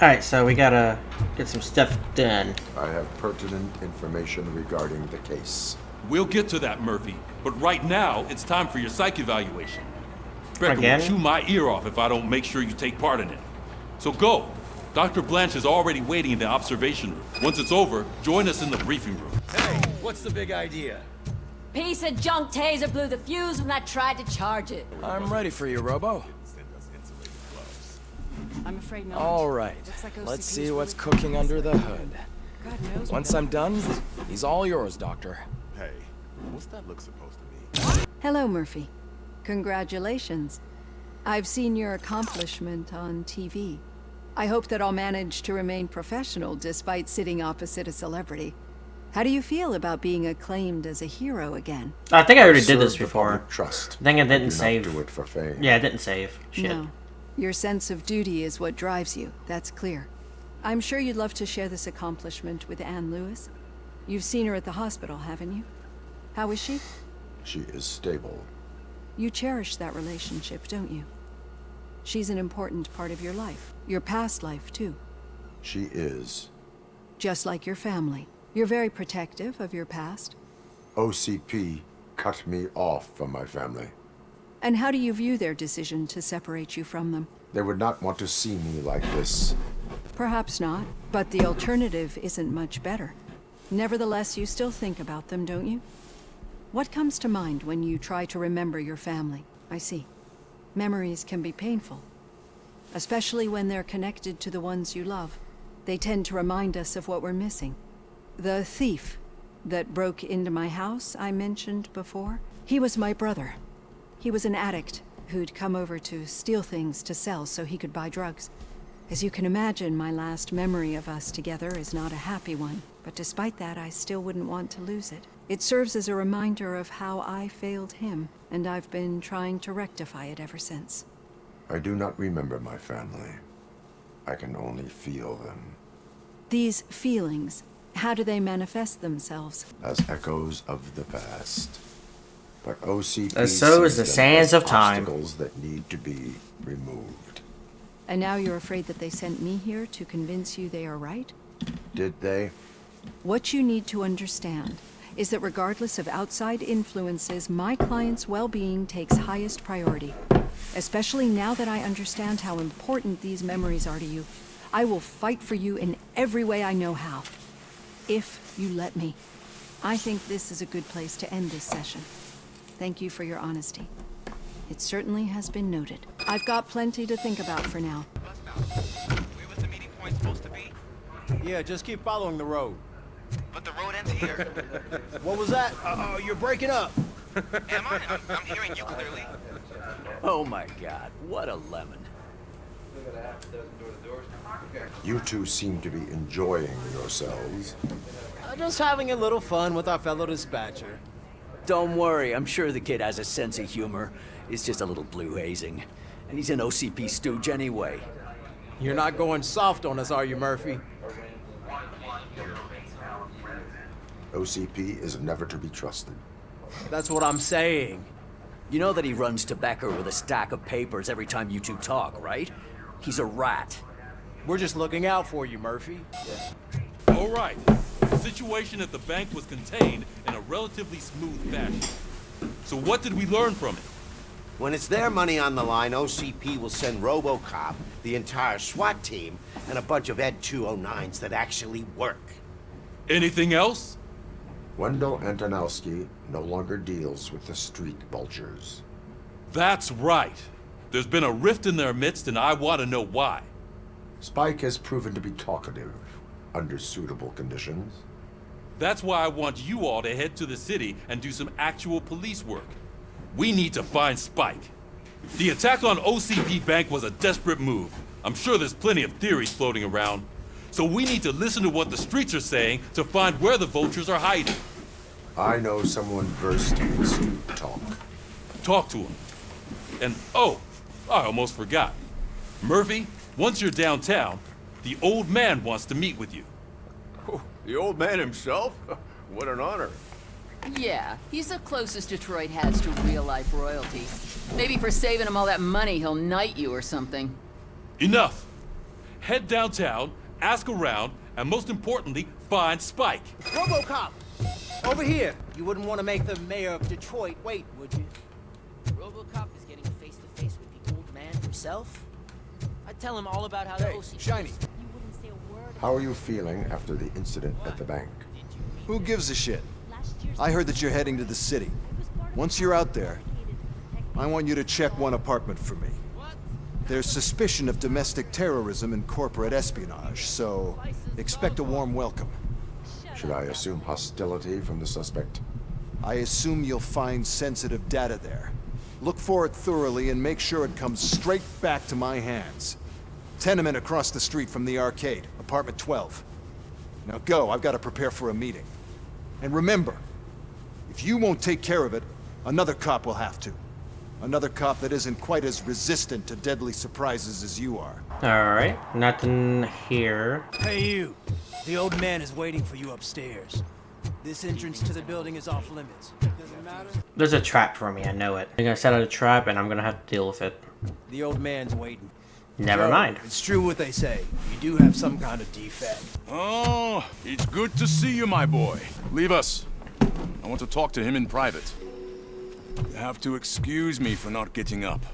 Alright, so we gotta get some stuff done. I have pertinent information regarding the case. We'll get to that, Murphy. But right now, it's time for your psych evaluation. Becker Again? will chew my ear off if I don't make sure you take part in it. So go. Dr. Blanche is already waiting in the observation room. Once it's over, join us in the briefing room. Hey, what's the big idea? Piece of junk taser blew the fuse when I tried to charge it. I'm ready for you, Robo. I'm afraid not. All right, let's see what's cooking under the hood. God knows. Once I'm done, he's all yours, Doctor. Hey, what's that look supposed to be? Hello, Murphy. Congratulations. I've seen your accomplishment on TV. I hope that I'll manage to remain professional despite sitting opposite a celebrity. How do you feel about being acclaimed as a hero again? I think I already did this Serve the before. public trust. I think it Do didn't not save. do it for fame. Yeah, it didn't save. Shit. No. Your sense of duty is what drives you, that's clear. I'm sure you'd love to share this accomplishment with Anne Lewis. You've seen her at the hospital, haven't you? How is she? She is stable. You cherish that relationship, don't you? She's an important part of your life. Your past life, too. She is. Just like your family. You're very protective of your past. OCP cut me off from my family. And how do you view their decision to separate you from them? They would not want to see me like this. Perhaps not, but the alternative isn't much better. Nevertheless, you still think about them, don't you? What comes to mind when you try to remember your family? I see. Memories can be painful, especially when they're connected to the ones you love. They tend to remind us of what we're missing. The thief that broke into my house I mentioned before, he was my brother. He was an addict who'd come over to steal things to sell so he could buy drugs. As you can imagine, my last memory of us together is not a happy one, but despite that, I still wouldn't want to lose it. It serves as a reminder of how I failed him, and I've been trying to rectify it ever since. I do not remember my family. I can only feel them These feelings, how do they manifest themselves? as echoes of the past. But OCP And so is sees the them sands as of time. obstacles that need to be removed. And now you're afraid that they sent me here to convince you they are right? Did they? What you need to understand is that regardless of outside influences, my client's well-being takes highest priority. Especially now that I understand how important these memories are to you. I will fight for you in every way I know how. If you let me. I think this is a good place to end this session. Thank you for your honesty. It certainly has been noted. I've got plenty to think about for now. Where was the meeting point supposed to be? Yeah, just keep following the road. But the road ends here. What was that? You're breaking up. Am I? I'm hearing you clearly. Oh my god, what a lemon. You two seem to be enjoying yourselves. Just having a little fun with our fellow dispatcher. Don't worry, I'm sure the kid has a sense of humor. It's just a little blue hazing. And he's an OCP stooge anyway. You're not going soft on us, are you, Murphy? OCP is never to be trusted. That's what I'm saying. You know that he runs to Becker with a stack of papers every time you two talk, right? He's a rat. We're just looking out for you, Murphy. All right. The situation at the bank was contained in a relatively smooth fashion. So what did we learn from it? When it's their money on the line, OCP will send Robocop, the entire SWAT team, and a bunch of Ed 209s that actually work. Anything else? Wendell Antonowski no longer deals with the street vultures. That's right. There's been a rift in their midst, and I want to know why. Spike has proven to be talkative under suitable conditions. That's why I want you all to head to the city and do some actual police work. We need to find Spike. The attack on OCP Bank was a desperate move. I'm sure there's plenty of theories floating around. So we need to listen to what the streets are saying to find where the vultures are hiding. I know someone versed in street talk. Talk to him. And oh, I almost forgot. Murphy, once you're downtown, the old man wants to meet with you. Oh, the old man himself? What an honor. Yeah, he's the closest Detroit has to real-life royalty. Maybe for saving him all that money, he'll knight you or something. Enough. head downtown, ask around, and most importantly, find Spike. Robocop! Over here. You wouldn't want to make the mayor of Detroit wait, would you? Robocop is getting face to face with the old man himself. I'd tell him all about how the OC... Shiny. How are you feeling after the incident at the bank? Who gives a shit? I heard that you're heading to the city. Once you're out there, I want you to check one apartment for me. There's suspicion of domestic terrorism and corporate espionage, so expect a warm welcome. Should I assume hostility from the suspect? I assume you'll find sensitive data there. Look for it thoroughly and make sure it comes straight back to my hands. Tenement across the street from the arcade, apartment 12. Now go, I've got to prepare for a meeting. And remember, if you won't take care of it, another cop will have to. Another cop that isn't quite as resistant to deadly surprises as you are. Alright, nothing here. Hey you. The old man is waiting for you upstairs. This entrance to the building is off limits. Doesn't matter. There's a trap for me, I know it. They're gonna set out a trap and I'm gonna have to deal with it. The old man's waiting. Never So, mind. It's true what they say. You do have some kind of defect. Oh, it's good to see you, my boy. Leave us. I want to talk to him in private. You have to excuse me for not getting up.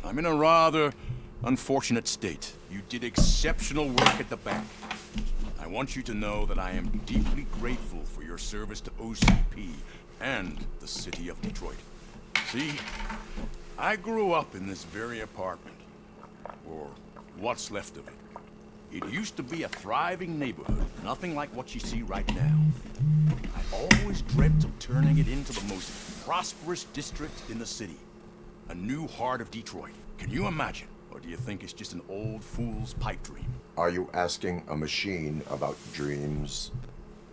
I'm in a rather unfortunate state. You did exceptional work at the bank. I want you to know that I am deeply grateful for your service to OCP and the city of Detroit. See, I grew up in this very apartment, or what's left of it. It used to be a thriving neighborhood, nothing like what you see right now. I always dreamt of turning it into the most prosperous district in the city. A new heart of Detroit. Can you imagine? Or do you think it's just an old fool's pipe dream? Are you asking a machine about dreams?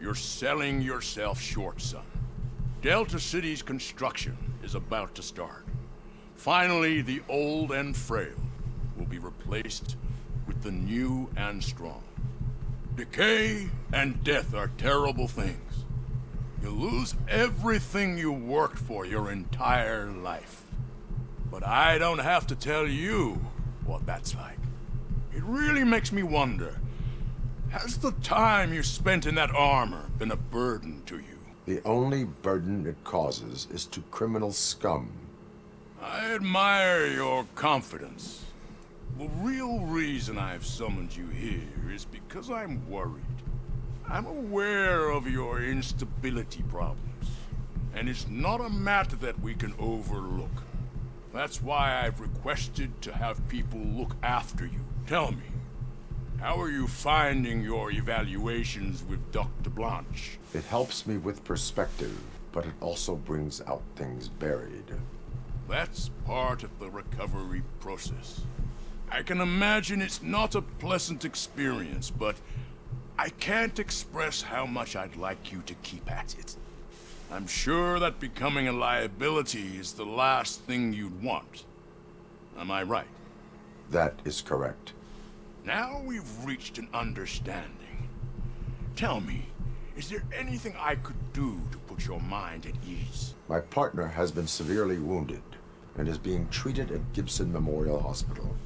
You're selling yourself short, son. Delta City's construction is about to start. Finally, the old and frail will be replaced with the new and strong. Decay and death are terrible things. You lose everything you worked for your entire life. But I don't have to tell you what that's like. It really makes me wonder, has the time you spent in that armor been a burden to you? The only burden it causes is to criminal scum. I admire your confidence. The real reason I've summoned you here is because I'm worried. I'm aware of your instability problems, and it's not a matter that we can overlook. That's why I've requested to have people look after you. Tell me, how are you finding your evaluations with Dr. Blanche? It helps me with perspective, but it also brings out things buried. That's part of the recovery process. I can imagine it's not a pleasant experience, but I can't express how much I'd like you to keep at it. I'm sure that becoming a liability is the last thing you'd want. Am I right? That is correct. Now we've reached an understanding. Tell me, is there anything I could do to put your mind at ease? My partner has been severely wounded and is being treated at Gibson Memorial Hospital.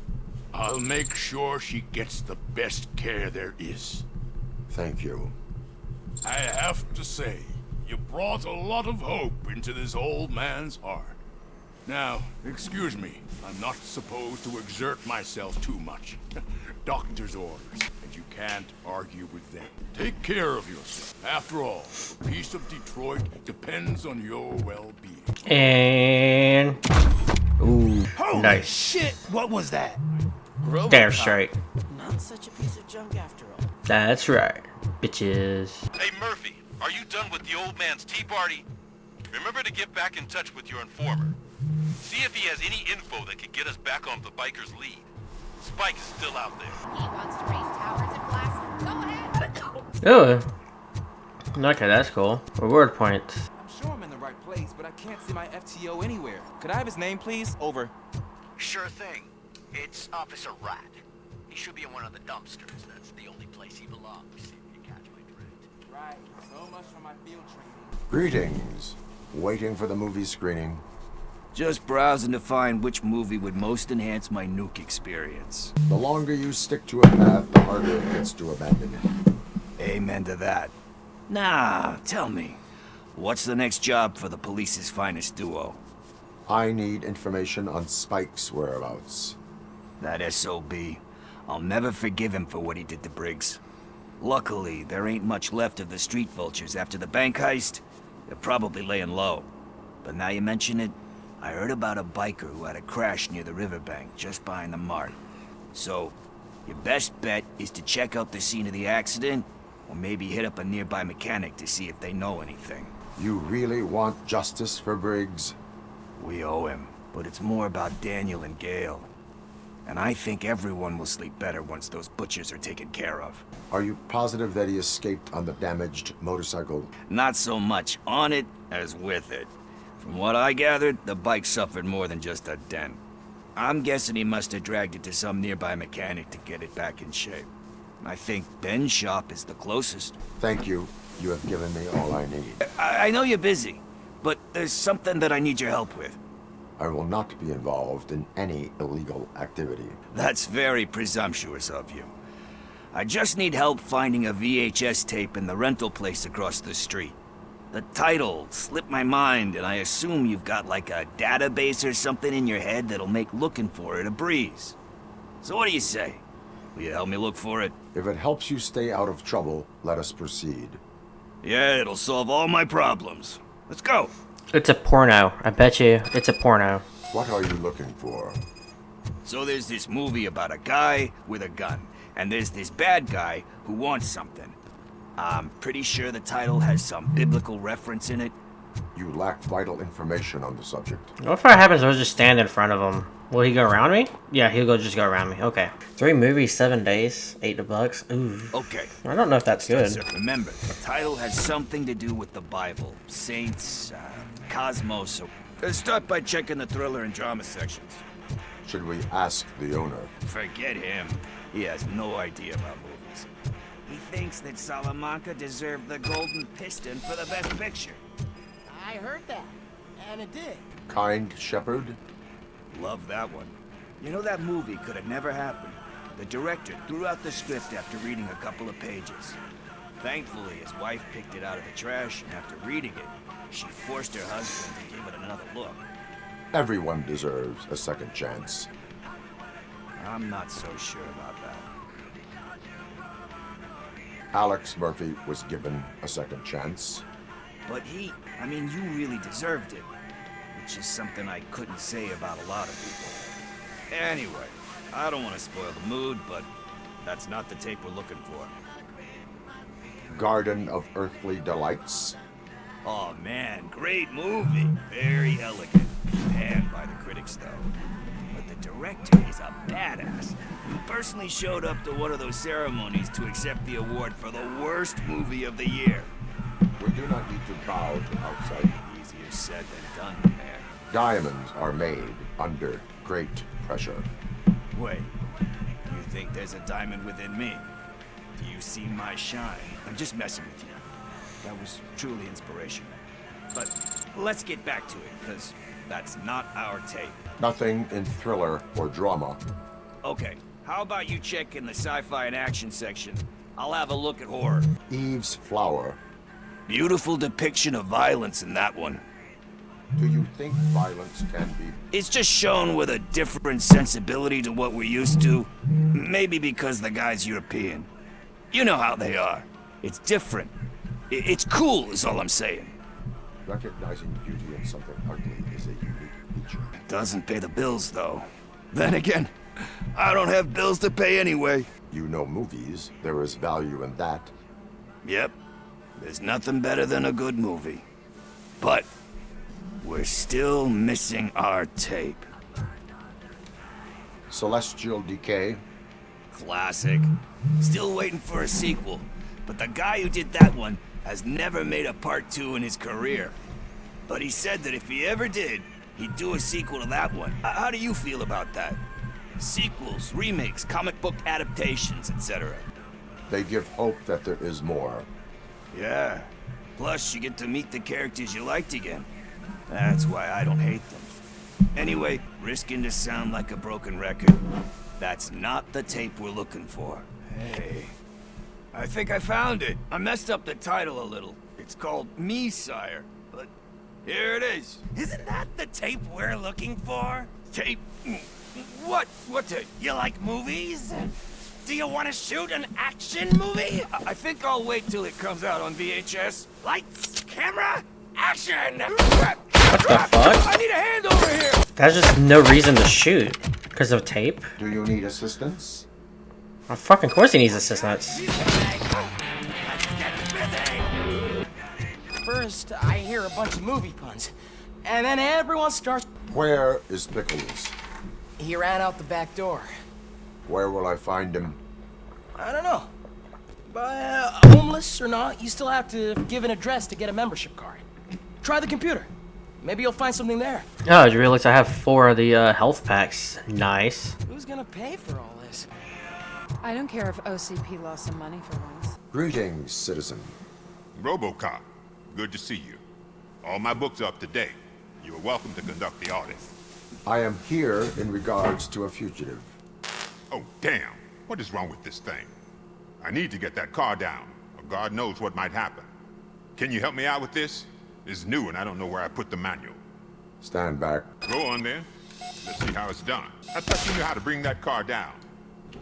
I'll make sure she gets the best care there is. Thank you. I have to say, you brought a lot of hope into this old man's heart. Now, excuse me, I'm not supposed to exert myself too much. Doctor's orders, and you can't argue with them. Take care of yourself. After all, the peace of Detroit depends on your well-being. And... Ooh, Holy nice. shit! What was that? Damn straight. Not such a piece of junk after all. That's right, bitches. Hey, Murphy, are you done with the old man's tea party? Remember to get back in touch with your informer. See if he has any info that could get us back on the biker's lead. Spike is still out there. He wants to raise towers and glass. Go ahead. Oh. Okay, that's cool. Reward points. I'm sure I'm in the right place, but I can't see my FTO anywhere. Could I have his name, please? Over. Sure thing. It's Officer Rat. He should be in one of the dumpsters. That's the only place he belongs, if you catch my drift. Right. So much for my field training. Greetings. Waiting for the movie screening? Just browsing to find which movie would most enhance my nuke experience. The longer you stick to a path, the harder it gets to abandon it. Amen to that. Nah, tell me, what's the next job for the police's finest duo? I need information on Spike's whereabouts. That SOB. I'll never forgive him for what he did to Briggs. Luckily, there ain't much left of the street vultures after the bank heist. They're probably laying low. But now you mention it, I heard about a biker who had a crash near the riverbank, just behind the mart. So, your best bet is to check out the scene of the accident, or maybe hit up a nearby mechanic to see if they know anything. You really want justice for Briggs? We owe him, but it's more about Daniel and Gale. And I think everyone will sleep better once those butchers are taken care of. Are you positive that he escaped on the damaged motorcycle? Not so much on it as with it. From what I gathered, the bike suffered more than just a dent. I'm guessing he must have dragged it to some nearby mechanic to get it back in shape. I think Ben's shop is the closest. Thank you. You have given me all I need. I know you're busy, but there's something that I need your help with. I will not be involved in any illegal activity. That's very presumptuous of you. I just need help finding a VHS tape in the rental place across the street. The title slipped my mind, and I assume you've got like a database or something in your head that'll make looking for it a breeze. So what do you say? Will you help me look for it? If it helps you stay out of trouble, let us proceed. Yeah, it'll solve all my problems. Let's go. It's a porno. I bet you it's a porno. What are you looking for? So there's this movie about a guy with a gun, and there's this bad guy who wants something. I'm pretty sure the title has some biblical reference in it. You lack vital information on the subject. What if what happens if I just stand in front of him? Will he go around me? Yeah, he'll just go around me. Okay. 3 movies, 7 days, $8. Ooh. Okay. I don't know if that's good. Remember, the title has something to do with the Bible, saints, cosmos. So start by checking the thriller and drama sections. Should we ask the owner? Forget him. He has no idea about movies. He thinks that Salamanca deserved the Golden Piston for the Best Picture. I heard that, and it did. Kind Shepherd? Love that one. You know, that movie could have never happened. The director threw out the script after reading a couple of pages. Thankfully, his wife picked it out of the trash, and after reading it, she forced her husband to give it another look. Everyone deserves a second chance. I'm not so sure about that. Alex Murphy was given a second chance. But you really deserved it. Which is something I couldn't say about a lot of people. Anyway, I don't want to spoil the mood, but that's not the tape we're looking for. Garden of Earthly Delights. Oh man, great movie. Very elegant. Panned by the critics, though. But the director is a badass. He personally showed up to one of those ceremonies to accept the award for the worst movie of the year. We do not need to bow to outside. Easier said than done, man. Diamonds are made under great pressure. Wait, you think there's a diamond within me? Do you see my shine? I'm just messing with you. That was truly inspirational. But let's get back to it, because that's not our tape. Nothing in thriller or drama. Okay, how about you check in the sci-fi and action section? I'll have a look at horror. Eve's Flower. Beautiful depiction of violence in that one. Do you think violence can be... It's just shown with a different sensibility to what we're used to. Maybe because the guy's European. You know how they are. It's different. It's cool, is all I'm saying. Recognizing beauty in something ugly is a unique feature. Doesn't pay the bills, though. Then again, I don't have bills to pay anyway. You know movies. There is value in that. Yep. There's nothing better than a good movie. But we're still missing our tape. Celestial Decay. Classic. Still waiting for a sequel. But the guy who did that one has never made a part 2 in his career. But he said that if he ever did, he'd do a sequel to that one. How do you feel about that? Sequels, remakes, comic book adaptations, etc. They give hope that there is more. Yeah. Plus, you get to meet the characters you liked again. That's why I don't hate them. Anyway, risking to sound like a broken record, that's not the tape we're looking for. Hey, I think I found it. I messed up the title a little. It's called Me, Sire, but here it is. Isn't that the tape we're looking for? Tape? What? What tape? You like movies? Do you want to shoot an action movie? I think I'll wait till it comes out on VHS. Lights, camera, action! What the fuck? I need a hand over here! That's just no reason to shoot. Because of tape? Do you need assistance? Oh, fucking course he needs assistance. First, I hear a bunch of movie puns. And then everyone starts... Where is Pickles? He ran out the back door. Where will I find him? I don't know. But homeless or not, you still have to give an address to get a membership card. Try the computer. Maybe you'll find something there. Oh, did you realize I have 4 of the health packs? Nice. Who's gonna pay for all this? I don't care if OCP lost some money for once. Greetings, citizen. Robocop, good to see you. All my books are up to date. You are welcome to conduct the audit. I am here in regards to a fugitive. Oh, damn. What is wrong with this thing? I need to get that car down, or God knows what might happen. Can you help me out with this? It's new and I don't know where I put the manual. Stand back. Go on then. Let's see how it's done. I thought you knew how to bring that car down.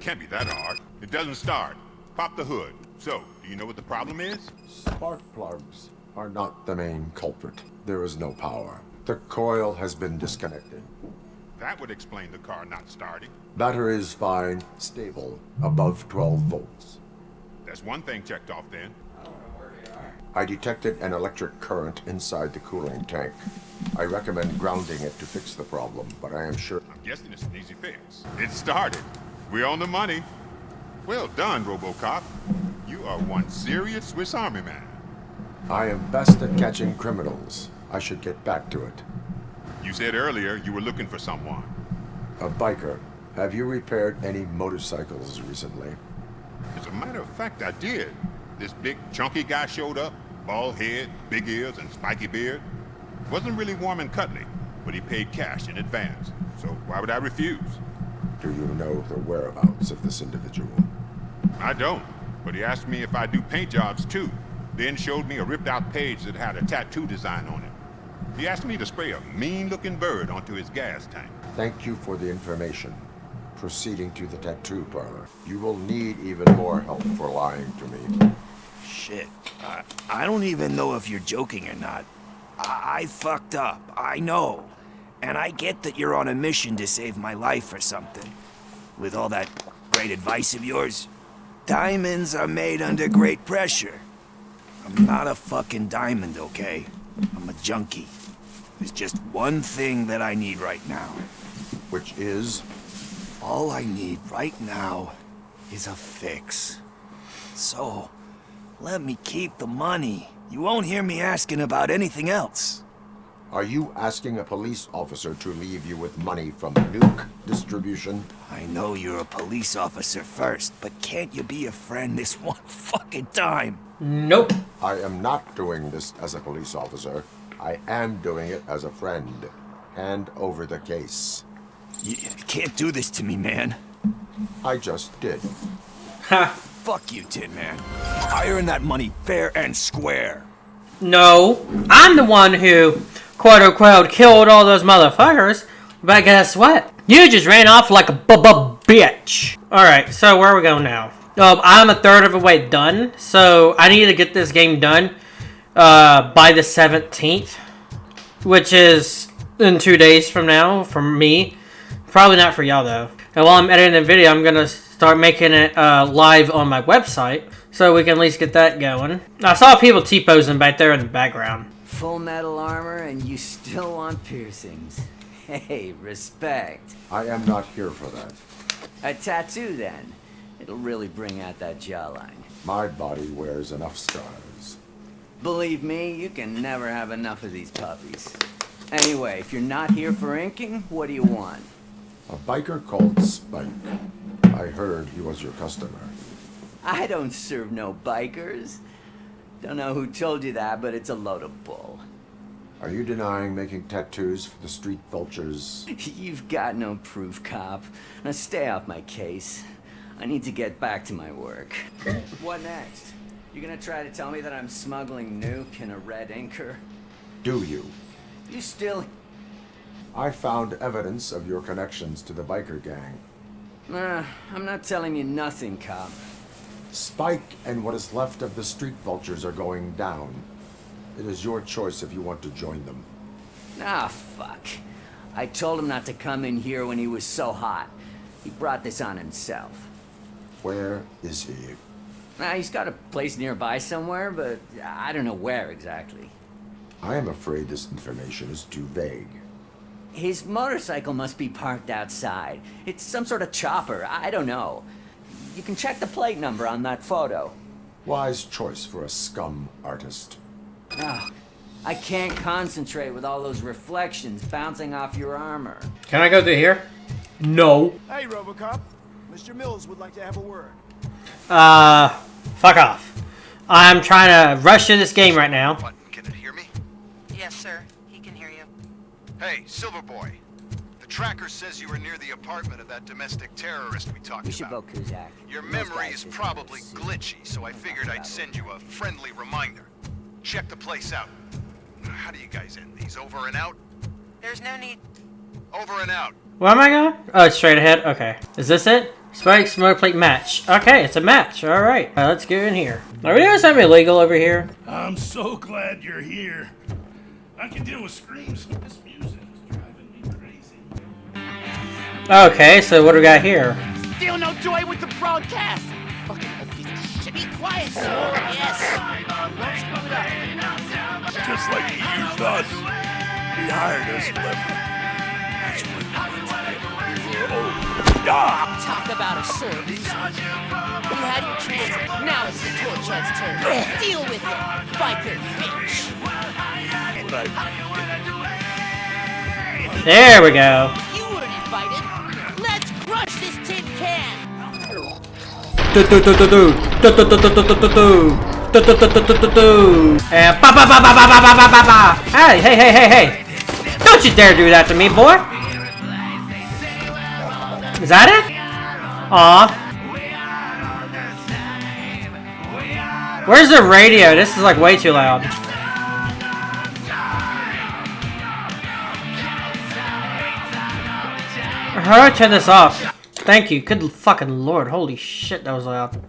Can't be that hard. It doesn't start. Pop the hood. So, do you know what the problem is? Spark plugs are not the main culprit. There is no power. The coil has been disconnected. That would explain the car not starting. Battery is fine, stable, above 12 volts. That's one thing checked off then. I detected an electric current inside the cooling tank. I recommend grounding it to fix the problem, but I am sure... I'm guessing it's an easy fix. It started. We're on the money. Well done, Robocop. You are one serious Swiss Army man. I am best at catching criminals. I should get back to it. You said earlier you were looking for someone. A biker. Have you repaired any motorcycles recently? As a matter of fact, I did. This big, chunky guy showed up. Bald head, big ears, and spiky beard. Wasn't really warm and cuddly, but he paid cash in advance. So why would I refuse? Do you know the whereabouts of this individual? I don't, but he asked me if I do paint jobs too. Then showed me a ripped out page that had a tattoo design on it. He asked me to spray a mean-looking bird onto his gas tank. Thank you for the information. Proceeding to the tattoo parlor. You will need even more help for lying to me. Shit. I don't even know if you're joking or not. I fucked up. I know. And I get that you're on a mission to save my life or something. With all that great advice of yours. Diamonds are made under great pressure. I'm not a fucking diamond, okay? I'm a junkie. There's just one thing that I need right now. Which is? All I need right now is a fix. So, let me keep the money. You won't hear me asking about anything else. Are you asking a police officer to leave you with money from nuke distribution? I know you're a police officer first, but can't you be a friend this one fucking time? Nope. I am not doing this as a police officer. I am doing it as a friend. Hand over the case. You can't do this to me, man. I just did. Ha. Fuck you, Tin Man. I earned that money fair and square. No, I'm the one who, quote unquote, killed all those motherfuckers. But guess what? You just ran off like a bitch. Alright, so where are we going now? I'm a third of the way done. So I need to get this game done by the 17th. Which is in 2 days from now for me. Probably not for y'all though. And while I'm editing the video, I'm going to start making it live on my website. So we can at least get that going. I saw people T-posing back there in the background. Full metal armor and you still want piercings. Hey, respect. I am not here for that. A tattoo then. It'll really bring out that jawline. My body wears enough scars. Believe me, you can never have enough of these puppies. Anyway, if you're not here for inking, what do you want? A biker called Spike. I heard he was your customer. I don't serve no bikers. Don't know who told you that, but it's a load of bull. Are you denying making tattoos for the street vultures? You've got no proof, cop. Now stay off my case. I need to get back to my work. What next? You gonna try to tell me that I'm smuggling nuke in a red inker? Do you? You still... I found evidence of your connections to the biker gang. I'm not telling you nothing, cop. Spike and what is left of the street vultures are going down. It is your choice if you want to join them. Ah, fuck. I told him not to come in here when he was so hot. He brought this on himself. Where is he? He's got a place nearby somewhere, but I don't know where exactly. I am afraid this information is too vague. His motorcycle must be parked outside. It's some sort of chopper. I don't know. You can check the plate number on that photo. Wise choice for a scum artist. Oh, I can't concentrate with all those reflections bouncing off your armor. Can I go through here? No. Hey, Robocop. Mr. Mills would like to have a word. Fuck off. I'm trying to rush through this game right now. Can it hear me? Yes, sir. He can hear you. Hey, Silverboy. The tracker says you were near the apartment of that domestic terrorist we talked We should about. vote Kuzak. Your memory is probably glitchy, so I figured I'd send you a friendly reminder. Check the place out. How do you guys end these? Over and out? There's no need. Over and out. Where am I going? Oh, it's straight ahead? Okay. Is this it? Spike smoke plate match. Okay, it's a match. Alright. Let's get in here. Are we doing something illegal over here? I'm so glad you're here. I can deal with screams, but this music is driving me crazy. Okay, so what do we got here? Still no joy with the broadcast. Fucking old piece of shit. Be quiet. Yes. Let's screw it up. Just like he used us. He hired us, Lever. That's when we were old. Talk about a service. You had your chance. Now it's the torchhead's turn. Deal with it, biker bitch. There we go. You weren't invited. Let's crush this tin can. And ba ba ba ba ba ba ba ba ba ba. Hey, hey, hey, hey, hey! Don't you dare do that to me, boy! Is that it? Aw. Where's the radio? This is like way too loud. How do I turn this off? Thank you. Good fucking lord. Holy shit, that was loud.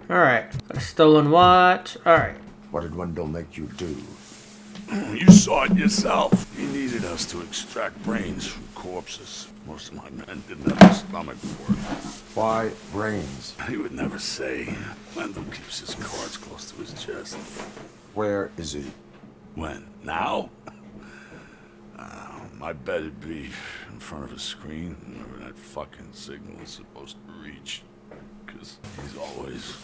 Alright. A stolen watch. Alright. What did Wendell make you do? You saw it yourself. He needed us to extract brains from corpses. Most of my men didn't have a stomach for it. Why brains? He would never say. Wendell keeps his cards close to his chest. Where is he? When? Now? I bet it'd be in front of a screen wherever that fucking signal is supposed to reach. Because he's always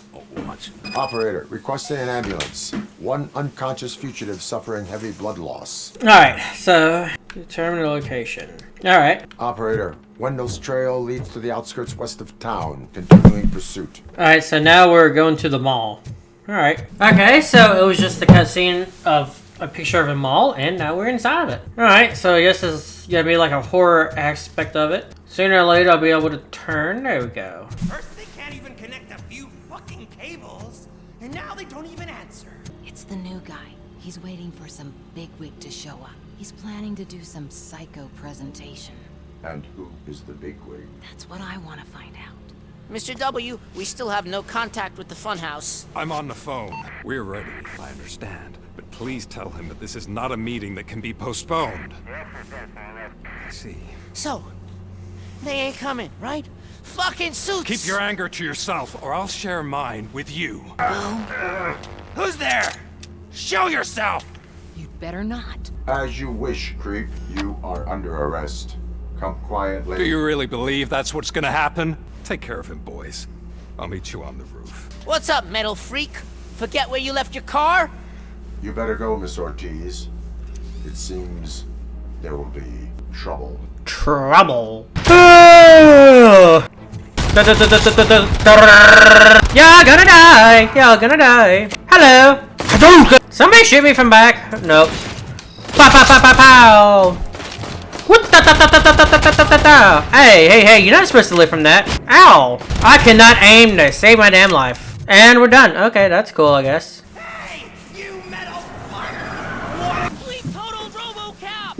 watching. Operator, requesting an ambulance. One unconscious fugitive suffering heavy blood loss. Alright, so determine the location. Alright. Operator, Wendell's trail leads to the outskirts west of town. Continuing pursuit. Alright, so now we're going to the mall. Alright. Okay, so it was just a cutscene of a picture of a mall, and now we're inside of it. Alright, so I guess there's gonna be like a horror aspect of it. Sooner or later I'll be able to turn. There we go. First they can't even connect a few fucking cables, and now they don't even answer. It's the new guy. He's waiting for some bigwig to show up. He's planning to do some psycho presentation. And who is the bigwig? That's what I want to find out. Mr. W, we still have no contact with the funhouse. I'm on the phone. We're ready. I understand. But please tell him that this is not a meeting that can be postponed. I see. So, they ain't coming, right? Fucking suits! Keep your anger to yourself, or I'll share mine with you. Who's there? Show yourself! You'd better not. As you wish, creep. You are under arrest. Come quietly. Do you really believe that's what's gonna happen? Take care of him, boys. I'll meet you on the roof. What's up, metal freak? Forget where you left your car? You better go, Miss Ortiz. It seems there will be trouble. Trouble. You're gonna die. You're gonna die. Hello. Somebody shoot me from back. Nope. Pow, pow, pow, pow, pow. Hey, you're not supposed to live from that. Ow! I cannot aim to save my damn life. And we're done. Okay, that's cool, I guess. Hey, you metal fucker! Complete total Robocop!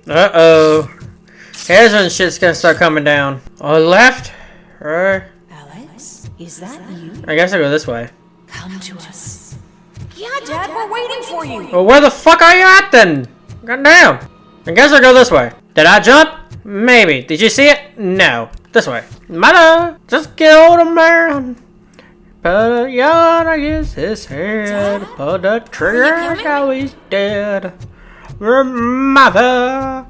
Uh-oh. Here's when shit's gonna start coming down. On the left? Right? Alex, is that you? I guess I'll go this way. Come to us. Yeah, Dad, we're waiting for you. Well, where the fuck are you at then? Goddamn. I guess I'll go this way. Did I jump? Maybe. Did you see it? No. This way. Mother, just killed a man. But a yawn against his head. Pulled the trigger, now he's dead. Mother.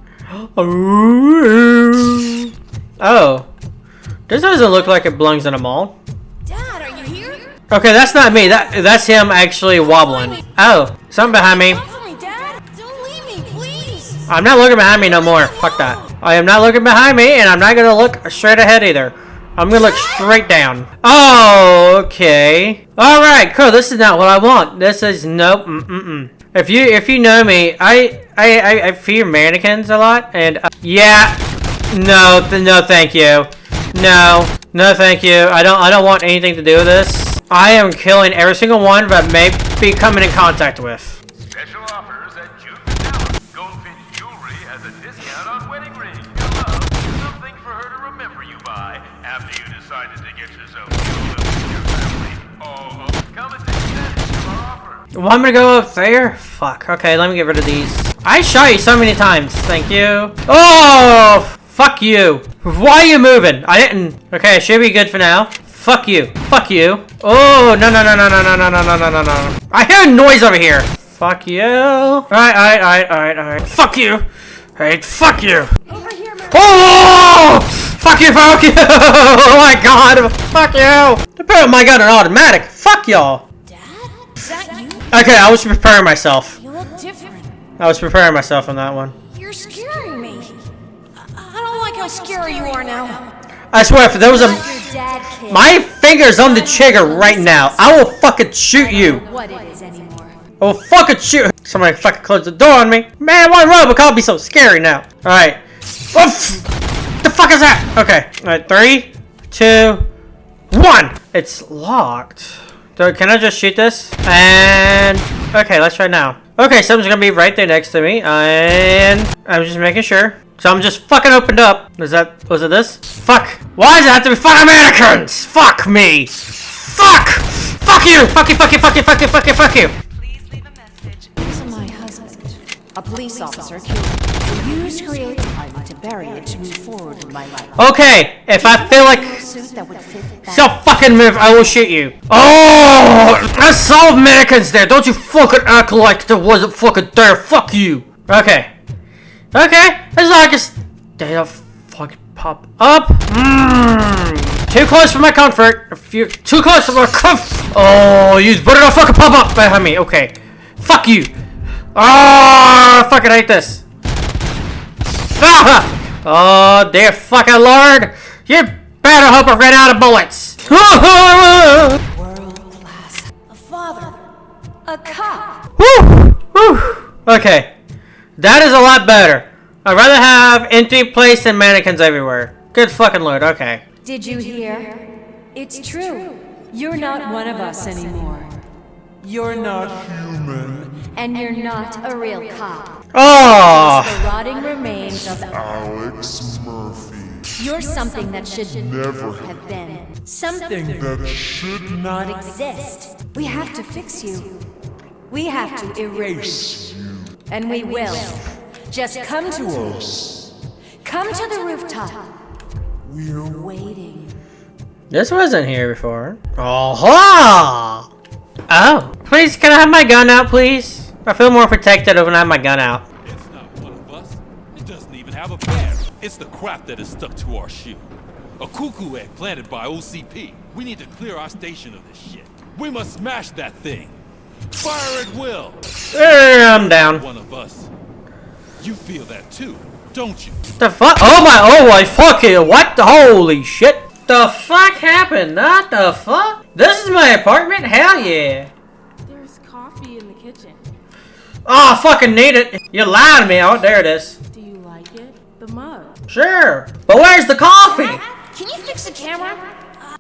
Ooh. Oh. This doesn't look like it belongs in a mall. Dad, are you here? Okay, that's not me. That's him actually wobbling. Oh, something behind me. Dad, don't leave me, please. I'm not looking behind me no more. Fuck that. I am not looking behind me, and I'm not gonna look straight ahead either. I'm gonna look straight down. Oh, okay. All right, cool. This is not what I want. This is nope. If you know me, I fear mannequins a lot, and yeah, no, thank you. No, thank you. I don't want anything to do with this. I am killing every single one that may be coming in contact with. Special offers at Juke Tower. Goldfinch Jewelry has a discount on wedding rings. Something for her to remember you by after you decided to get yourself killed with your family. Oh, come and take advantage of our offer. Want me to go up there? Fuck. Okay, let me get rid of these. I shot you so many times. Thank you. Oh! Fuck you. Why are you moving? I didn't. Okay, it should be good for now. Fuck you. Fuck you. Oh, no. I hear a noise over here. Fuck you. Alright. Fuck you. Hey, fuck you. Oh! Fuck you. Oh my god. Fuck you. I put my gun on automatic. Fuck y'all. Is that you? Okay, I was preparing myself. You look different. I was preparing myself on that one. You're scaring me. I don't like how scary you are now. I swear, if there was a... My finger's on the trigger right now. I will fucking shoot you. What it is anymore. I will fucking shoot. Somebody fucking close the door on me. Man, why Robocop be so scary now? Alright. Oof. The fuck is that? Okay. Alright, 3, 2, 1. It's locked. So can I just shoot this? And... Okay, let's try now. Okay, something's gonna be right there next to me. And... I'm just making sure. So I'm just fucking opened up. Was it this? Fuck. Why does it have to be fucking mannequins? Fuck me. Fuck. Fuck you. Fuck you. These are my husband. A police officer killed me. We used creative time to bury it to move forward in my life. Okay, if I feel like suit that would fit so fucking move, I will shoot you. Oh, I saw mannequins there. Don't you fucking act like there wasn't fucking there. Fuck you. Okay. As long as they don't fucking pop up. Too close for my comfort. If you're too close for my comfort. Oh, you better not fucking pop up behind me. Okay. Fuck you. Oh, I fucking hate this. Ah! Oh, dear fucking lord. You better hope I ran out of bullets. World class. A father. A cop. Woo! Okay. That is a lot better. I'd rather have empty place than mannequins everywhere. Good fucking lord, okay. Did you hear? It's true. You're not one of us anymore. You're not human. And you're not a real cop. Oh! Just the rotting remains of Alex Murphy. You're something that should never have been. Something that should not exist. We have to fix you. We have to erase you. And we will. Just come to us. Come to the rooftop. We're waiting. This wasn't here before. Oh! Please, can I have my gun out, please? I feel more protected when I have my gun out. It's not one of us. It doesn't even have a badge. It's the crap that is stuck to our shoe. A cuckoo egg planted by OCP. We need to clear our station of this shit. We must smash that thing. Fire at will. I'm down. One of us. You feel that too, don't you? The fuck? Oh my fuck it. What the holy shit? The fuck happened? What the fuck? This is my apartment? Hell yeah. There's coffee in the kitchen. Oh, I fucking need it. You lied to me. Oh, there it is. Do you like it? The mug. Sure. But where's the coffee? Can you fix the camera?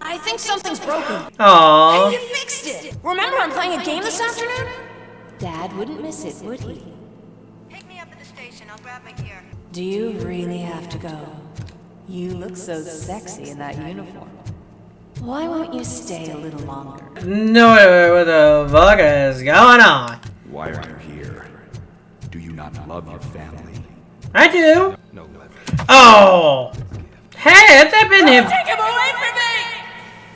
I think something's broken. Aww. Hey, you fixed it! Remember I'm playing a game this afternoon? Dad wouldn't miss it, would he? Pick me up at the station. I'll grab my gear. Do you really have to go? You look so sexy in that uniform. Why won't you stay a little longer? No, what the fuck is going on? Why are you here? Do you not love your family? I do. No. Oh. Hey, has that been him? Take him away from me!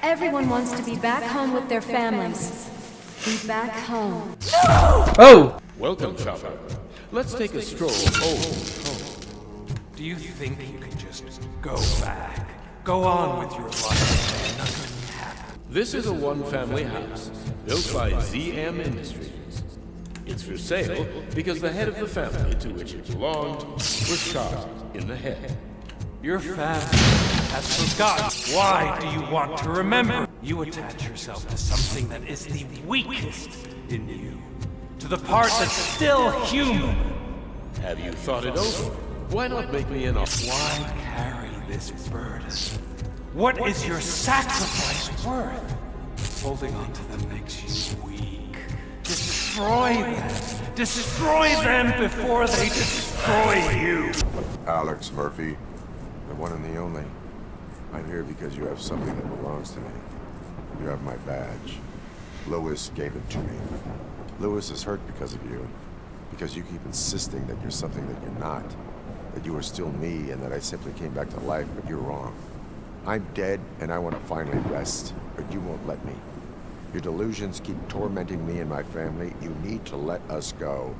Everyone wants to be back home with their families. Be back home. No! Oh. Welcome, Chopper. Let's take a stroll home. Do you think you can just go back? Go on with your life? Nothing happened. This is a one-family house built by ZM Industries. It's for sale because the head of the family to which it belonged was shot in the head. Your family has forgotten. Why do you want to remember? You attach yourself to something that is the weakest in you. To the part that's still human. Have you thought it over? Why not make me an offer? Why carry this burden? What is your sacrifice worth? Holding on to them makes you weak. Destroy them. Destroy them before they destroy you. Alex Murphy, the one and the only. I'm here because you have something that belongs to me. You have my badge. Lewis gave it to me. Lewis is hurt because of you. Because you keep insisting that you're something that you're not. That you are still me and that I simply came back to life, but you're wrong. I'm dead and I want to finally rest, but you won't let me. Your delusions keep tormenting me and my family. You need to let us go.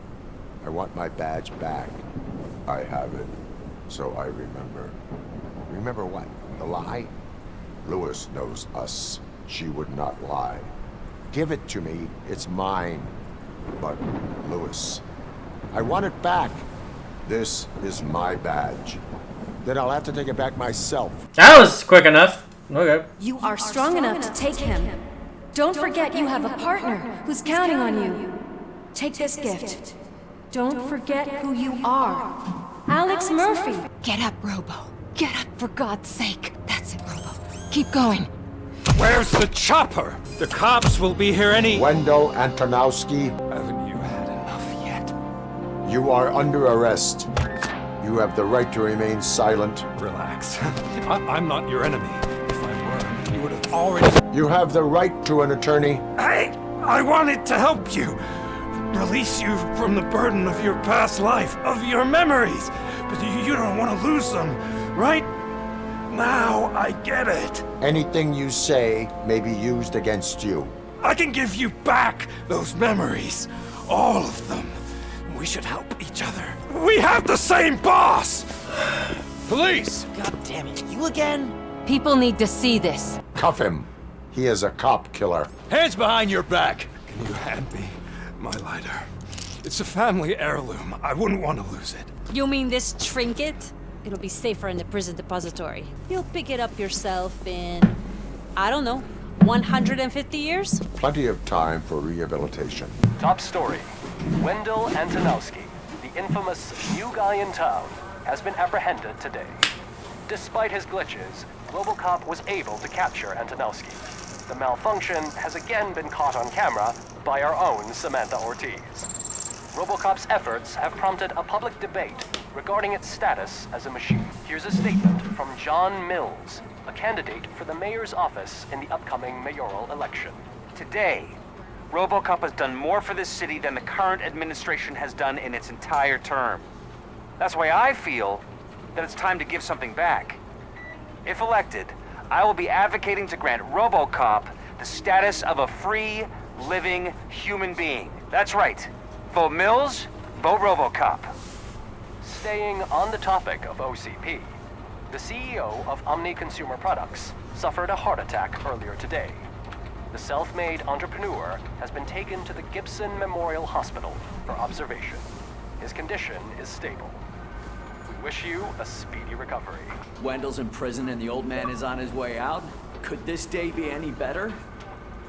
I want my badge back. I have it, so I remember. Remember what? The lie? Lewis knows us. She would not lie. Give it to me. It's mine. But, Lewis, I want it back. This is my badge. Then I'll have to take it back myself. That was quick enough. Okay. You are strong enough to take him. Don't forget you have a partner who's counting on you. Take this gift. Don't forget who you are. Alex Murphy. Get up, Robo. Get up, for God's sake. That's it, Robo. Keep going. Where's the chopper? The cops will be here any... Wendell Antonowski. Haven't you had enough yet? You are under arrest. You have the right to remain silent. Relax. I'm not your enemy. If I were, you would have already... You have the right to an attorney. I wanted to help you. Release you from the burden of your past life, of your memories. But you don't want to lose them, right? Now I get it. Anything you say may be used against you. I can give you back those memories. All of them. We should help each other. We have the same boss! Police! God damn it, you again? People need to see this. Cuff him. He is a cop killer. Hands behind your back! Can you hand me my lighter? It's a family heirloom. I wouldn't want to lose it. You mean this trinket? It'll be safer in the prison depository. You'll pick it up yourself in, I don't know, 150 years? Plenty of time for rehabilitation. Top story. Wendell Antonowski, the infamous new guy in town, has been apprehended today. Despite his glitches, Robocop was able to capture Antonowski. The malfunction has again been caught on camera by our own Samantha Ortiz. Robocop's efforts have prompted a public debate regarding its status as a machine. Here's a statement from John Mills, a candidate for the mayor's office in the upcoming mayoral election. Today, Robocop has done more for this city than the current administration has done in its entire term. That's why I feel that it's time to give something back. If elected, I will be advocating to grant Robocop the status of a free, living human being. That's right. Vote Mills, vote Robocop. Staying on the topic of OCP, the CEO of Omni Consumer Products suffered a heart attack earlier today. The self-made entrepreneur has been taken to the Gibson Memorial Hospital for observation. His condition is stable. wish you a speedy recovery. Wendell's in prison and the old man is on his way out? Could this day be any better?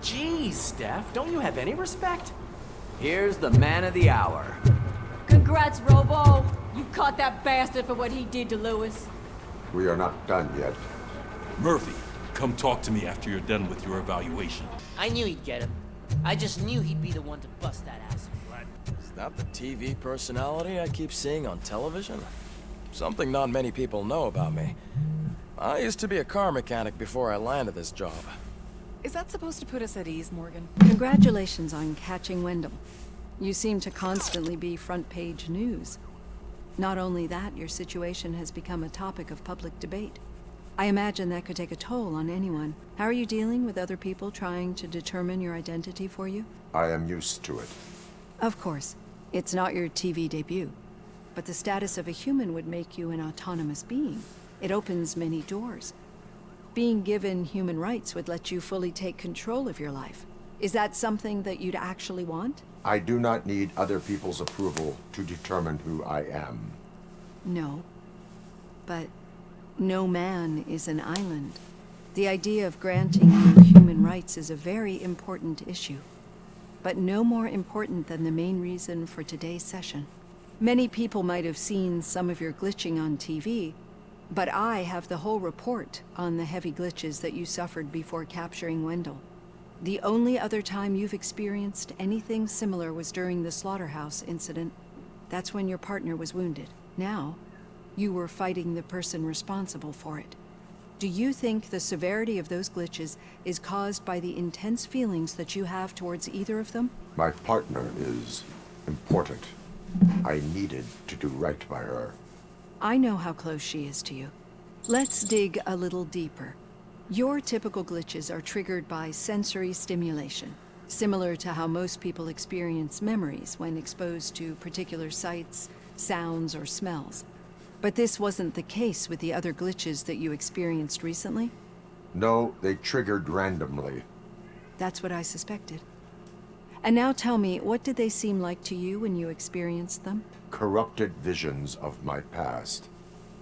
Jeez, Steph, don't you have any respect? Here's the man of the hour. Congrats, Robo. You caught that bastard for what he did to Lewis. We are not done yet. Murphy, come talk to me after you're done with your evaluation. I knew he'd get him. I just knew he'd be the one to bust that ass. Is that the TV personality I keep seeing on television? Something not many people know about me. I used to be a car mechanic before I landed this job. Is that supposed to put us at ease, Morgan? Congratulations on catching Wendell. You seem to constantly be front-page news. Not only that, your situation has become a topic of public debate. I imagine that could take a toll on anyone. How are you dealing with other people trying to determine your identity for you? I am used to it. Of course. It's not your TV debut. But the status of a human would make you an autonomous being. It opens many doors. Being given human rights would let you fully take control of your life. Is that something that you'd actually want? I do not need other people's approval to determine who I am. No. But no man is an island. The idea of granting you human rights is a very important issue. But no more important than the main reason for today's session. Many people might have seen some of your glitching on TV, but I have the whole report on the heavy glitches that you suffered before capturing Wendell. The only other time you've experienced anything similar was during the slaughterhouse incident. That's when your partner was wounded. Now, you were fighting the person responsible for it. Do you think the severity of those glitches is caused by the intense feelings that you have towards either of them? My partner is important. I needed to do right by her. I know how close she is to you. Let's dig a little deeper. Your typical glitches are triggered by sensory stimulation, similar to how most people experience memories when exposed to particular sights, sounds, or smells. But this wasn't the case with the other glitches that you experienced recently? No, they triggered randomly. That's what I suspected. And now tell me, what did they seem like to you when you experienced them? Corrupted visions of my past.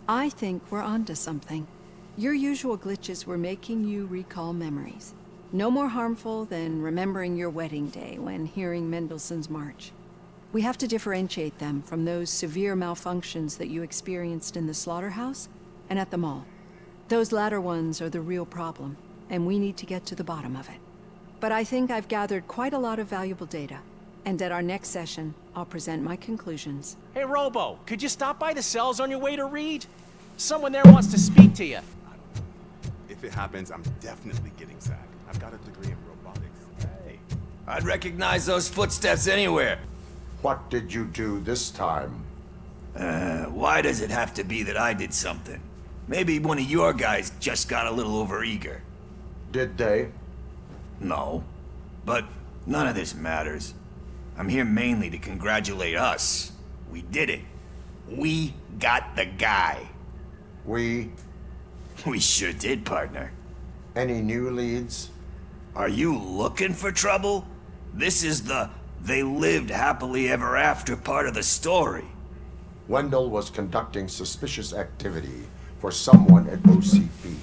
I think we're onto something. Your usual glitches were making you recall memories. No more harmful than remembering your wedding day when hearing Mendelssohn's March. We have to differentiate them from those severe malfunctions that you experienced in the slaughterhouse and at the mall. Those latter ones are the real problem, and we need to get to the bottom of it. But I think I've gathered quite a lot of valuable data, and at our next session, I'll present my conclusions. Hey, Robo, could you stop by the cells on your way to Reed? Someone there wants to speak to you. If it happens, I'm definitely getting SAG. I've got a degree in robotics. Hey. I'd recognize those footsteps anywhere. What did you do this time? Why does it have to be that I did something? Maybe one of your guys just got a little overeager. Did they? No. But none of this matters. I'm here mainly to congratulate us. We did it. We got the guy. We sure did, partner. Any new leads? Are you looking for trouble? This is the they lived happily ever after part of the story. Wendell was conducting suspicious activity for someone at OCP.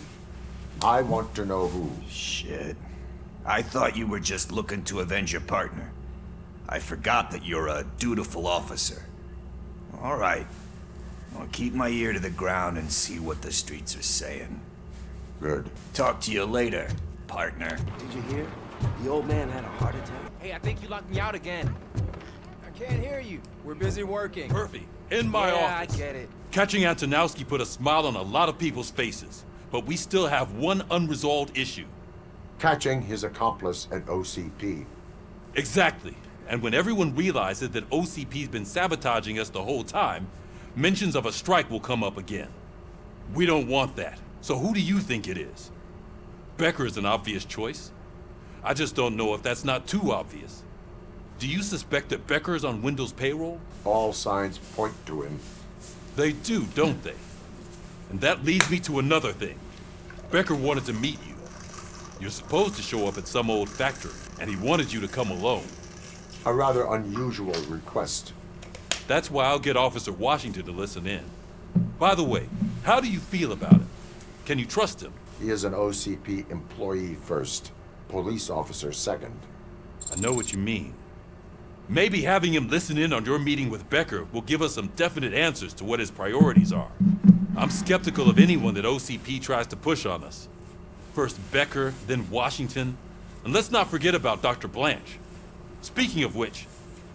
I want to know who. Shit. I thought you were just looking to avenge your partner. I forgot that you're a dutiful officer. All right. I'll keep my ear to the ground and see what the streets are saying. Good. Talk to you later, partner. Did you hear? The old man had a heart attack. Hey, I think you locked me out again. I can't hear you. We're busy working. Murphy, in my office. I get it. Catching Antonowski put a smile on a lot of people's faces, but we still have one unresolved issue. Catching his accomplice at OCP. Exactly. And when everyone realizes that OCP's been sabotaging us the whole time, mentions of a strike will come up again. We don't want that. So who do you think it is? Becker is an obvious choice. I just don't know if that's not too obvious. Do you suspect that Becker is on Wendell's payroll? All signs point to him. They do, don't they? And that leads me to another thing. Becker wanted to meet you. You're supposed to show up at some old factory, and he wanted you to come alone. A rather unusual request. That's why I'll get Officer Washington to listen in. By the way, how do you feel about it? Can you trust him? He is an OCP employee first, police officer second. I know what you mean. Maybe having him listen in on your meeting with Becker will give us some definite answers to what his priorities are. I'm skeptical of anyone that OCP tries to push on us. First Becker, then Washington, and let's not forget about Dr. Blanche. Speaking of which,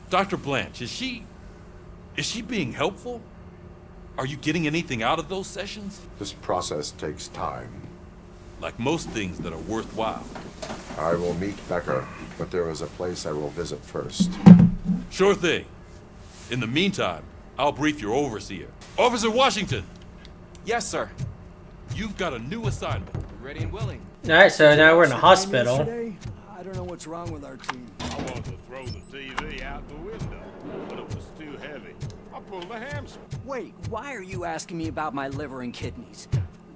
Dr. Blanche, is she being helpful? Are you getting anything out of those sessions? This process takes time. Like most things that are worthwhile. I will meet Becker, but there is a place I will visit first. Sure thing. In the meantime, I'll brief your overseer. Officer Washington! Yes, sir. You've got a new assignment. Ready and willing. Alright, so now we're in the hospital. I don't know what's wrong with our team. I wanted to throw the TV out the window, but it was too heavy. I pulled the hamstring. Wait, why are you asking me about my liver and kidneys?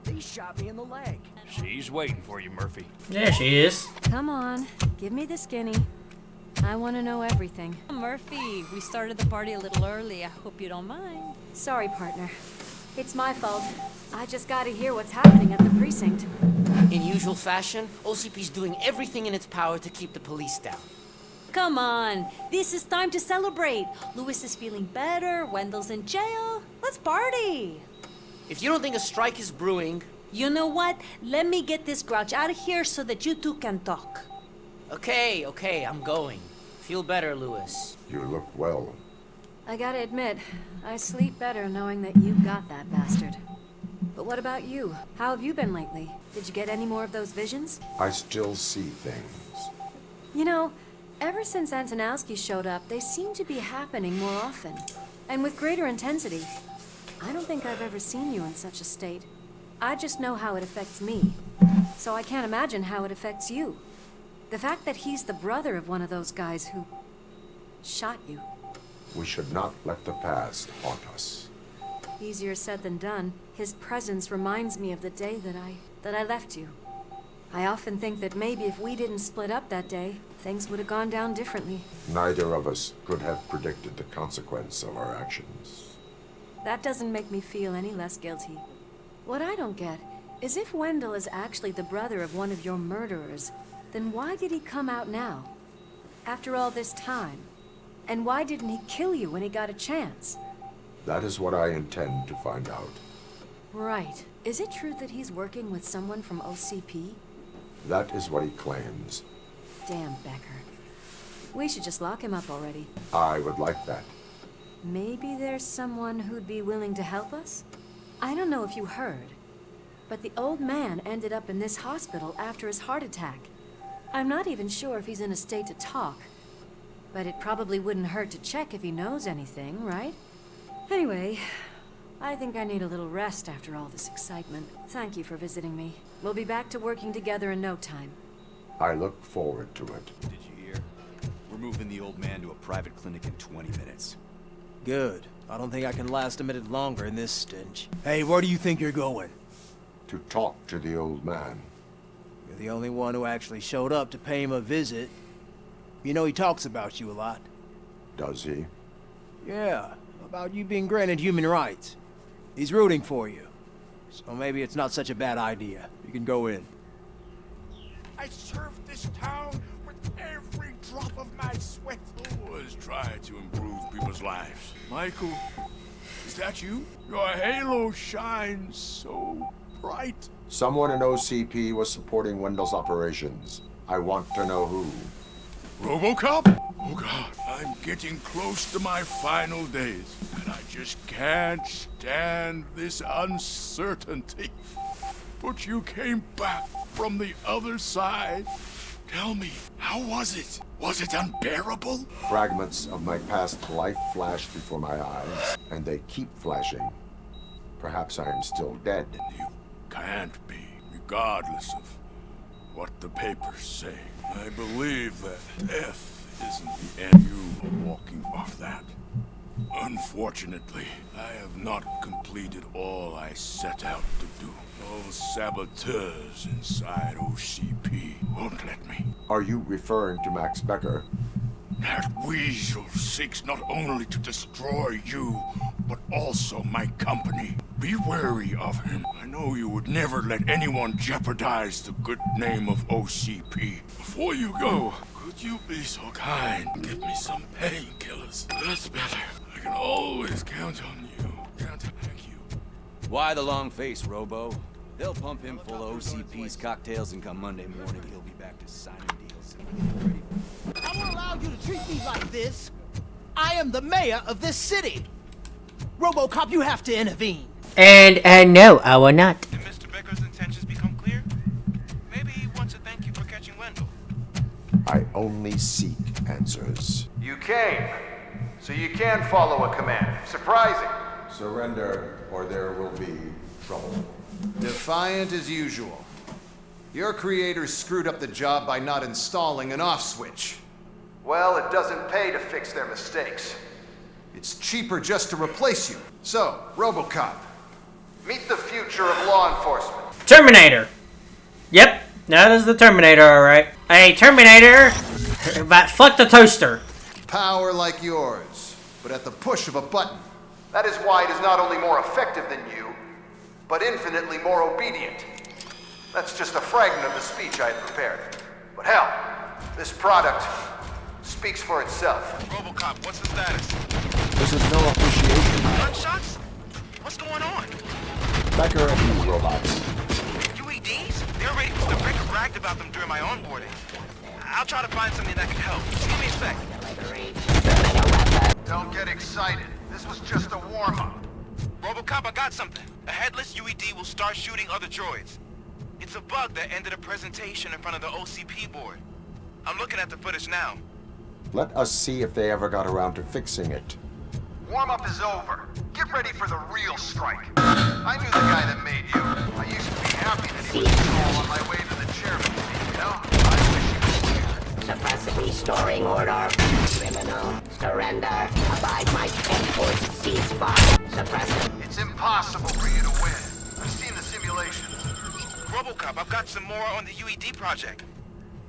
They shot me in the leg. She's waiting for you, Murphy. Yeah, she is. Come on, give me the skinny. I want to know everything. Murphy, we started the party a little early. I hope you don't mind. Sorry, partner. It's my fault. I just gotta hear what's happening at the precinct. In usual fashion, OCP's doing everything in its power to keep the police down. Come on, this is time to celebrate. Louis is feeling better, Wendell's in jail. Let's party. If you don't think a strike is brewing... You know what? Let me get this grouch out of here so that you two can talk. Okay, I'm going. Feel better, Louis. You look well. I gotta admit, I sleep better knowing that you got that bastard. But what about you? How have you been lately? Did you get any more of those visions? I still see things. You know, ever since Antonowski showed up, they seem to be happening more often. And with greater intensity. I don't think I've ever seen you in such a state. I just know how it affects me. So I can't imagine how it affects you. The fact that he's the brother of one of those guys who... shot you. We should not let the past haunt us. Easier said than done. His presence reminds me of the day that I left you. I often think that maybe if we didn't split up that day, things would have gone down differently. Neither of us could have predicted the consequence of our actions. That doesn't make me feel any less guilty. What I don't get is if Wendell is actually the brother of one of your murderers, then why did he come out now? After all this time? And why didn't he kill you when he got a chance? That is what I intend to find out. Right. Is it true that he's working with someone from OCP? That is what he claims. Damn Becker. We should just lock him up already. I would like that. Maybe there's someone who'd be willing to help us? I don't know if you heard, but the old man ended up in this hospital after his heart attack. I'm not even sure if he's in a state to talk, but it probably wouldn't hurt to check if he knows anything, right? Anyway, I think I need a little rest after all this excitement. Thank you for visiting me. We'll be back to working together in no time. I look forward to it. Did you hear? We're moving the old man to a private clinic in 20 minutes. Good. I don't think I can last a minute longer in this stench. Hey, where do you think you're going? To talk to the old man. You're the only one who actually showed up to pay him a visit. You know he talks about you a lot. Does he? Yeah, about you being granted human rights. He's rooting for you. So maybe it's not such a bad idea. You can go in. I served this town with every drop of my sweat. Always trying to improve people's lives. Michael, is that you? Your halo shines so bright. Someone in OCP was supporting Wendell's operations. I want to know who. Robocop? Oh God, I'm getting close to my final days, and I just can't stand this uncertainty. But you came back from the other side. Tell me, how was it? Was it unbearable? Fragments of my past life flashed before my eyes, and they keep flashing. Perhaps I am still dead. You can't be, regardless of what the papers say. I believe that death isn't the end. You are walking off that. Unfortunately, I have not completed all I set out to do. Those saboteurs inside OCP won't let me. Are you referring to Max Becker? That weasel seeks not only to destroy you, but also my company. Be wary of him. I know you would never let anyone jeopardize the good name of OCP. Before you go, could you be so kind and give me some painkillers? That's better. I can always count on you. Thank you. Why the long face, Robo? They'll pump him full of OCP's cocktails, and come Monday morning, he'll be back to signing deals. I won't allow you to treat me like this. I am the mayor of this city. Robocop, you have to intervene. And no, I will not. Did Mr. Becker's intentions become clear? Maybe he wants to thank you for catching Wendell. I only seek answers. You came, so you can follow a command. Surprising. Surrender, or there will be trouble. Defiant as usual. Your creators screwed up the job by not installing an off switch. Well, it doesn't pay to fix their mistakes. It's cheaper just to replace you. So, Robocop, meet the future of law enforcement. Terminator. Yep, that is the Terminator, alright. Hey, Terminator, but fuck the toaster. Power like yours, but at the push of a button. That is why it is not only more effective than you, but infinitely more obedient. That's just a fragment of the speech I had prepared. But hell, this product speaks for itself. Robocop, what's the status? This is no appreciation. Gunshots? What's going on? Becker and you robots. UEDs? They're already. Mr. Becker bragged about them during my onboarding. I'll try to find something that can help. Just give me a sec. Don't get excited. This was just a warm-up. Robocop, I got something. A headless UED will start shooting other droids. It's a bug that ended a presentation in front of the OCP board. I'm looking at the footage now. Let us see if they ever got around to fixing it. Warm-up is over. Get ready for the real strike. I knew the guy that made you. I used to be happy that he was all on my way to the chairman seat, you know? I wish he was here. Suppress restoring order. Criminal. Surrender. Abide my enforced ceasefire. Suppress it. It's impossible for you to win. I've seen the simulations. Robocop, I've got some more on the UED project.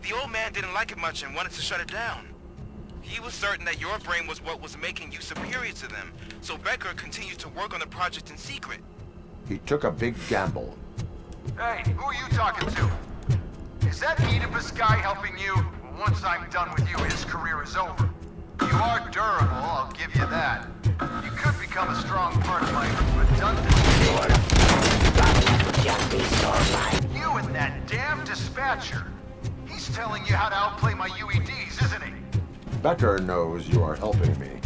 The old man didn't like it much and wanted to shut it down. He was certain that your brain was what was making you superior to them, so Becker continued to work on the project in secret. He took a big gamble. Hey, who are you talking to? Is that Oedipus guy helping you? Well, once I'm done with you, his career is over. You are durable, I'll give you that. You could become a strong part of my redundancy. You and that damn dispatcher. He's telling you how to outplay my UEDs, isn't he? Becker knows you are helping me.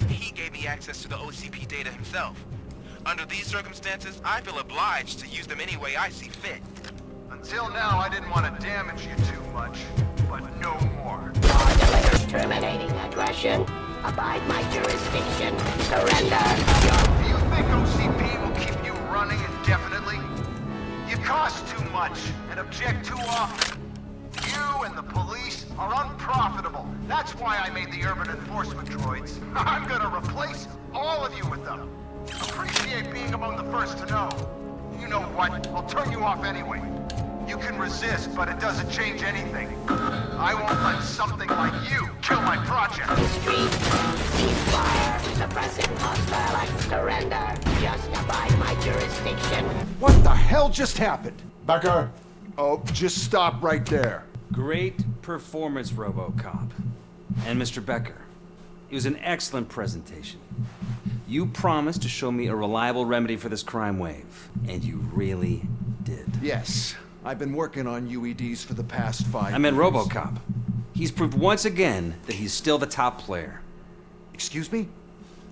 He gave me access to the OCP data himself. Under these circumstances, I feel obliged to use them any way I see fit. Until now, I didn't want to damage you too much, but no more. Terminating aggression. Abide my jurisdiction. Surrender. Do you think OCP will keep you running indefinitely? You cost too much and object too often. You and the police are unprofitable. That's why I made the urban enforcement droids. I'm gonna replace all of you with them. Appreciate being among the first to know. You know what? I'll turn you off anyway. You can resist, but it doesn't change anything. I won't let something like you kill my project. Ceasefire. Suppressing hostile. Surrender. Just abide my jurisdiction. What the hell just happened? Becker! Oh, just stop right there. Great performance, Robocop. And Mr. Becker, it was an excellent presentation. You promised to show me a reliable remedy for this crime wave, and you really did. Yes, I've been working on UEDs for the past 5 years. I meant Robocop. He's proved once again that he's still the top player. Excuse me?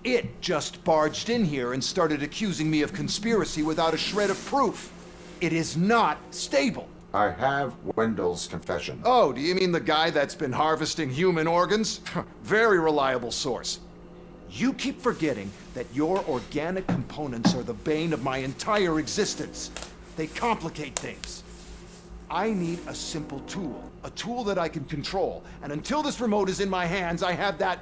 It just barged in here and started accusing me of conspiracy without a shred of proof. It is not stable. I have Wendell's confession. Oh, do you mean the guy that's been harvesting human organs? Very reliable source. You keep forgetting that your organic components are the bane of my entire existence. They complicate things. I need a simple tool. A tool that I can control. And until this remote is in my hands, I have that...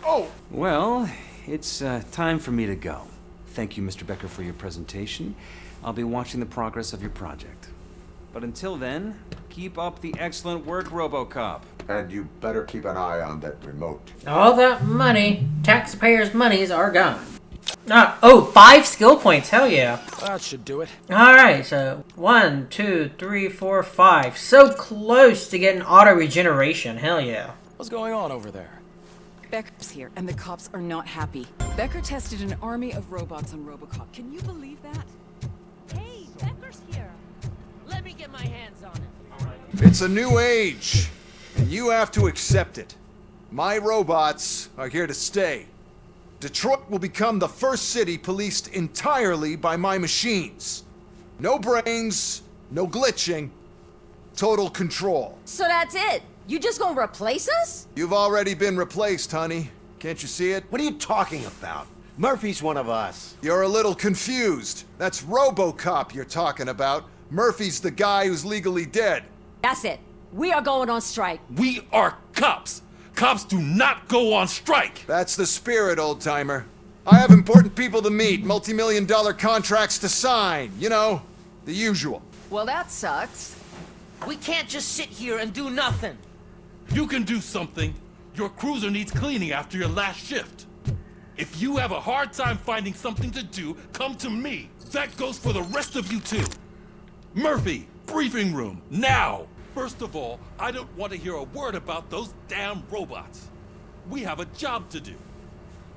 Oh! Well, it's time for me to go. Thank you, Mr. Becker, for your presentation. I'll be watching the progress of your project. But until then, keep up the excellent work, Robocop. And you better keep an eye on that remote. All that money, taxpayers' monies, are gone. Oh, 5 skill points. Hell yeah. That should do it. Alright, so 1, 2, 3, 4, 5. So close to getting auto regeneration. Hell yeah. What's going on over there? Becker's here, and the cops are not happy. Becker tested an army of robots on Robocop. Can you believe that? Hey, Becker's here. Let me get my hands on him. It's a new age, and you have to accept it. My robots are here to stay. Detroit will become the first city policed entirely by my machines. No brains, no glitching, total control. So that's it? You just gonna replace us? You've already been replaced, honey. Can't you see it? What are you talking about? Murphy's one of us. You're a little confused. That's Robocop you're talking about. Murphy's the guy who's legally dead. That's it. We are going on strike. We are cops. Cops do not go on strike. That's the spirit, old-timer. I have important people to meet, multi-million-dollar contracts to sign. You know, the usual. Well, that sucks. We can't just sit here and do nothing. You can do something. Your cruiser needs cleaning after your last shift. If you have a hard time finding something to do, come to me. That goes for the rest of you too. Murphy, briefing room, now! First of all, I don't want to hear a word about those damn robots. We have a job to do.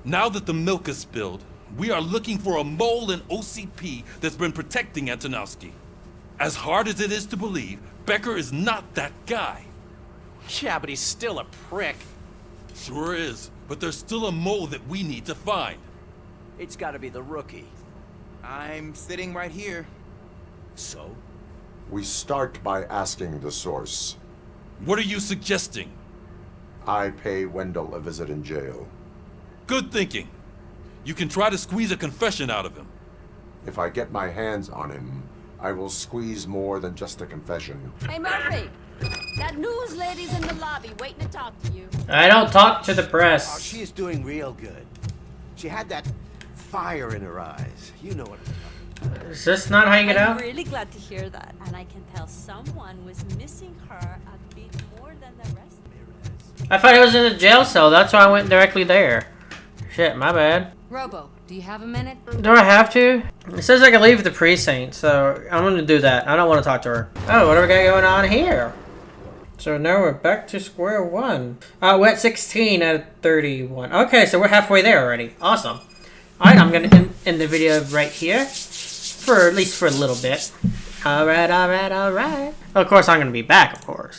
Now that the milk is spilled, we are looking for a mole in OCP that's been protecting Antonowski. As hard as it is to believe, Becker is not that guy. Yeah, but he's still a prick. Sure is, but there's still a mole that we need to find. It's gotta be the rookie. I'm sitting right here. So? We start by asking the source. What are you suggesting? I pay Wendell a visit in jail. Good thinking. You can try to squeeze a confession out of him. If I get my hands on him, I will squeeze more than just a confession. Hey, Murphy! That news lady's in the lobby waiting to talk to you. I don't talk to the Oh, press. she is doing real good. She had that fire in her eyes. You know what I'm talking about. Is this not how you get I'm out? really glad to hear that, and I can tell someone was missing her a bit more than the rest. I thought it was in a jail cell. That's why I went directly there. Shit, my bad. Robo, do you have a minute? Do I have to? It says I can leave the precinct, so I'm gonna do that. I don't want to talk to her. Oh, what do we got going on here? So now we're back to square one. We're at 16 out of 31. Okay, so we're halfway there already. Awesome. Alright, I'm gonna end the video right here. For at least for a little bit. Alright. Of course, I'm gonna be back, of course.